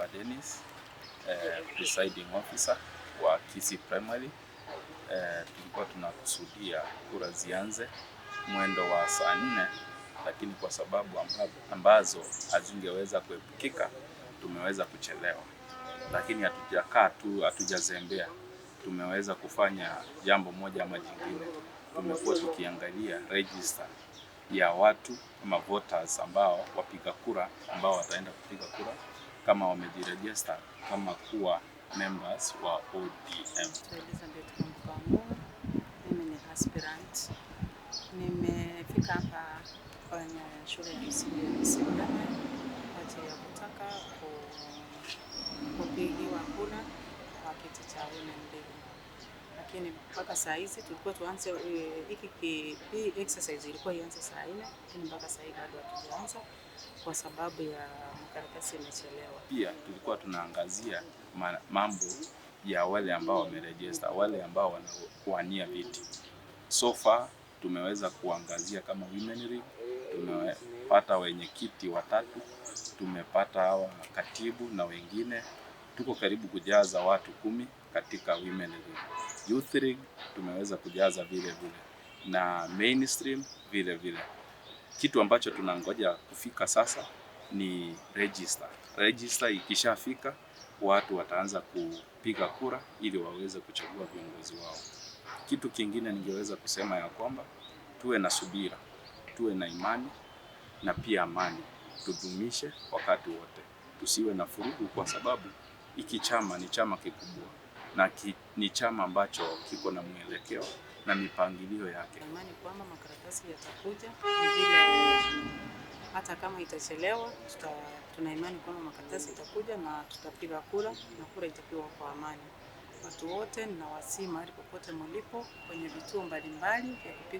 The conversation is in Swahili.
Papa Dennis, presiding officer wa Kisii Primary. Tulikuwa tunakusudia kura zianze mwendo wa saa 4, lakini kwa sababu ambazo hazingeweza kuepukika tumeweza kuchelewa. Lakini hatujakaa tu, hatujazembea. Tumeweza kufanya jambo moja ama jingine. Tumekuwa tukiangalia register ya watu ama voters ambao wapiga kura ambao wataenda kupiga kura kama wamejiregister kama kuwa members wa ODM. Mimi ni aspirant. Nimefika hapa kwenye shule ya msingi ya Kisii kwa ajili ya kutaka kupigiwa kura kwa kiti cha women rep. Lakini mpaka saa hizi tulikuwa tuanze hii exercise ilikuwa ianze saa 4, lakini mpaka saa hii bado hatujaanza kwa sababu ya makaratasi imechelewa. Pia tulikuwa tunaangazia mambo ya wale ambao wameregister, wale ambao wanawania viti. So far tumeweza kuangazia kama women rep, tumepata wenye kiti 3, tumepata hawa katibu na wengine. Tuko karibu kujaza watu 10 katika women rep. Youth rep tumeweza kujaza vile vile na mainstream vile vile. Kitu ambacho tunangoja kufika sasa ni register. Register ikishafika watu wataanza kupiga kura ili waweze kuchagua viongozi wao. Kitu kingine ningeweza kusema ya kwamba tuwe na subira, tuwe na imani na pia amani. Tudumishe wakati wote. Tusiwe na furugu kwa sababu hiki chama ni chama kikubwa na ni chama ambacho kiko na mwelekeo na mipangilio yake. Imani kwamba makaratasi yatakuja, vile hata kama itachelewa, tuna imani kwamba makaratasi itakuja na tutapiga kura na kura itapigwa kwa amani. Watu wote ninawasihi mahali popote mlipo kwenye vituo mbalimbali vya kupiga